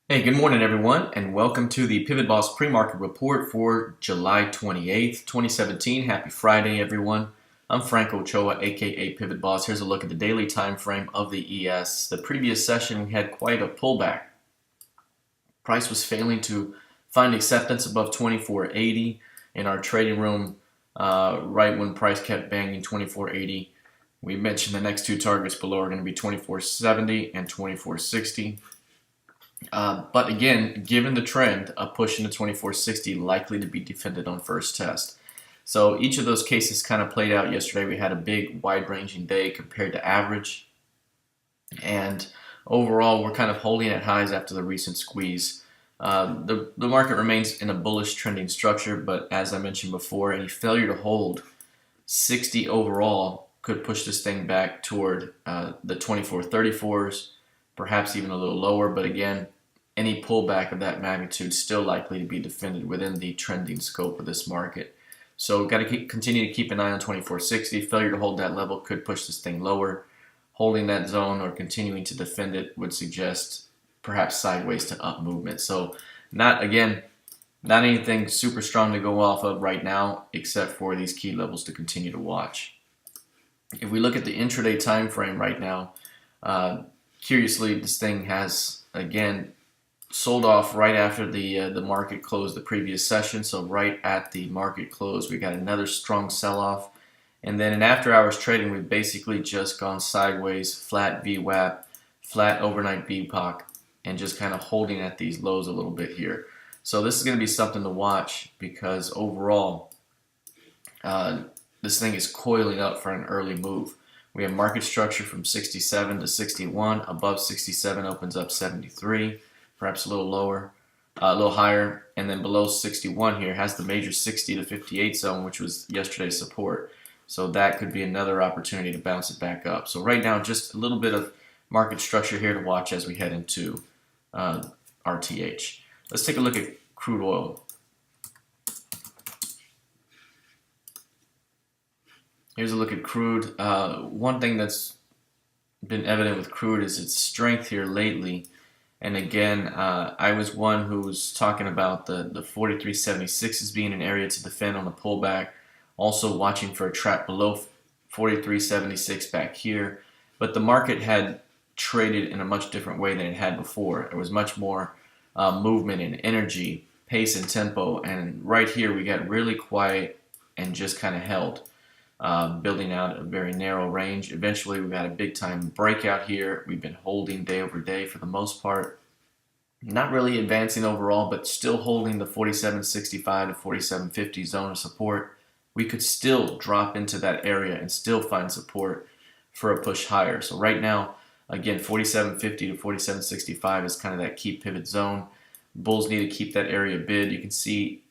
Hey, good morning everyone, and welcome to the PivotBoss Pre-Market Report for July 28th, 2017. Happy Friday, everyone. I'm Frank Ochoa, aka PivotBoss. Here's a look at the daily time frame of the ES. The previous session, we had quite a pullback. Price was failing to find acceptance above 24.80 in our trading room right when price kept banging 24.80. We mentioned the next two targets below are going to be 24.70 and 24.60. But again, given the trend, a push into 2460 likely to be defended on first test. So each of those cases kind of played out yesterday. We had a big wide-ranging day compared to average. And overall, we're kind of holding at highs after the recent squeeze. The market remains in a bullish trending structure, but as I mentioned before, any failure to hold 60 overall could push this thing back toward the 2434s, perhaps even a little lower. But again, any pullback of that magnitude still likely to be defended within the trending scope of this market. So got to continue to keep an eye on 2460. Failure to hold that level could push this thing lower. Holding that zone or continuing to defend it would suggest perhaps sideways to up movement. So not anything super strong to go off of right now, except for these key levels to continue to watch. If we look at the intraday time frame right now, curiously, this thing has again sold off right after the market closed the previous session. So right at the market close, we got another strong sell-off. And then in after-hours trading, we've basically just gone sideways, flat VWAP, flat overnight VPOC, and just kind of holding at these lows a little bit here. So this is going to be something to watch because overall, this thing is coiling up for an early move. We have market structure from 67 to 61. Above 67 opens up 73. Perhaps a little lower, a little higher, and then below 61 here has the major 60 to 58 zone, which was yesterday's support. So that could be another opportunity to bounce it back up. So right now, just a little bit of market structure here to watch as we head into RTH. Let's take a look at crude oil. Here's a look at crude. One thing that's been evident with crude is its strength here lately. And again, I was one who was talking about the 43.76 as being an area to defend on the pullback. Also watching for a trap below 43.76 back here. But the market had traded in a much different way than it had before. There was much more movement and energy, pace and tempo. And right here we got really quiet and just kind of held. Building out a very narrow range. Eventually we got a big time breakout here. We've been holding day over day for the most part. Not really advancing overall, but still holding the 47.65 to 47.50 zone of support. We could still drop into that area and still find support for a push higher. So right now, again, 47.50 to 47.65 is kind of that key pivot zone. Bulls need to keep that area bid. You can see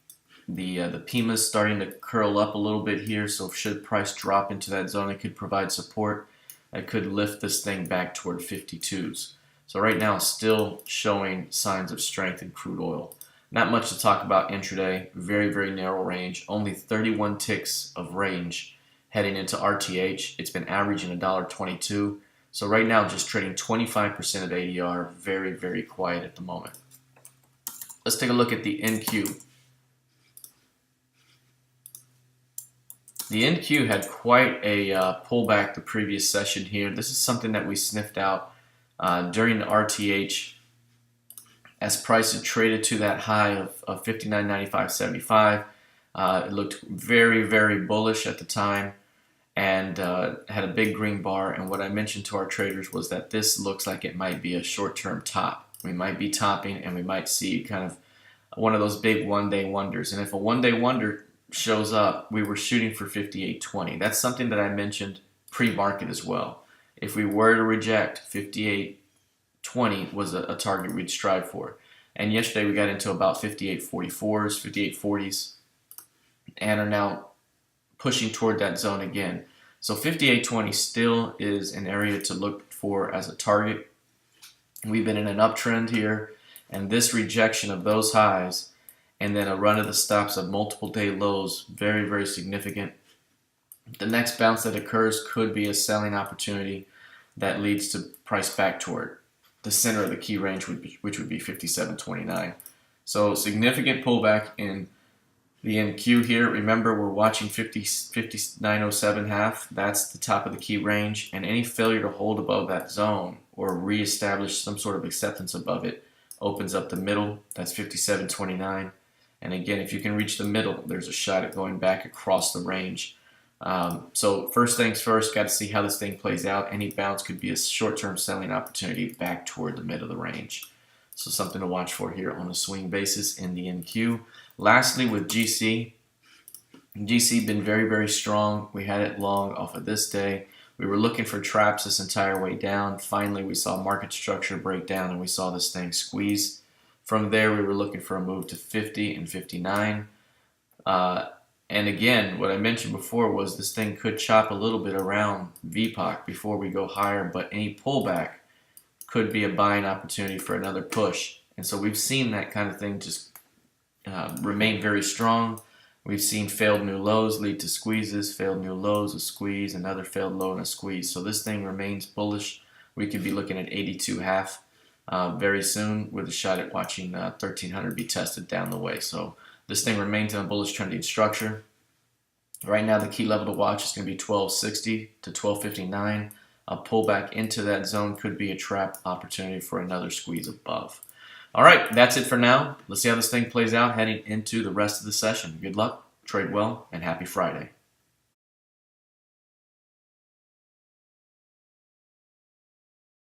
the PIMA is starting to curl up a little bit here, so should price drop into that zone, it could provide support that could lift this thing back toward 52s. So right now, still showing signs of strength in crude oil. Not much to talk about intraday. Very, very narrow range. Only 31 ticks of range heading into RTH. It's been averaging $1.22. So right now, just trading 25% of ADR. Very, very quiet at the moment. Let's take a look at the NQ. The NQ had quite a pullback the previous session here. This is something that we sniffed out during the RTH as price had traded to that high of 59.95.75. It looked very, very bullish at the time and had a big green bar. And what I mentioned to our traders was that this looks like it might be a short-term top. We might be topping and we might see kind of one of those big one-day wonders. And if a one-day wonder shows up, we were shooting for 58.20. That's something that I mentioned pre-market as well. If we were to reject 58.20 was a target we'd strive for. And yesterday we got into about 58.44s, 58.40s, and are now pushing toward that zone again. So 58.20 still is an area to look for as a target. We've been in an uptrend here, and this rejection of those highs and then a run of the stops of multiple day lows, very, very significant. The next bounce that occurs could be a selling opportunity that leads to price back toward the center of the key range, which would be 57.29. So significant pullback in the NQ here. Remember, we're watching 59.07 half. That's the top of the key range, and any failure to hold above that zone or reestablish some sort of acceptance above it opens up the middle. That's 57.29. And again, if you can reach the middle, there's a shot at going back across the range. So first things first, got to see how this thing plays out. Any bounce could be a short-term selling opportunity back toward the mid of the range. So something to watch for here on a swing basis in the NQ. Lastly, with GC been very, very strong. We had it long off of this day. We were looking for traps this entire way down. Finally, we saw market structure break down and we saw this thing squeeze. From there, we were looking for a move to 50 and 59. And again, what I mentioned before was this thing could chop a little bit around VPOC before we go higher, but any pullback could be a buying opportunity for another push. And so we've seen that kind of thing just remain very strong. We've seen failed new lows lead to squeezes, failed new lows, a squeeze, another failed low and a squeeze. So this thing remains bullish. We could be looking at 82 half very soon with a shot at watching 1300 be tested down the way. So this thing remains in a bullish trending structure. Right now, the key level to watch is going to be 1260 to 1259. A pullback into that zone could be a trap opportunity for another squeeze above. All right, that's it for now. Let's see how this thing plays out heading into the rest of the session. Good luck, trade well, and happy Friday.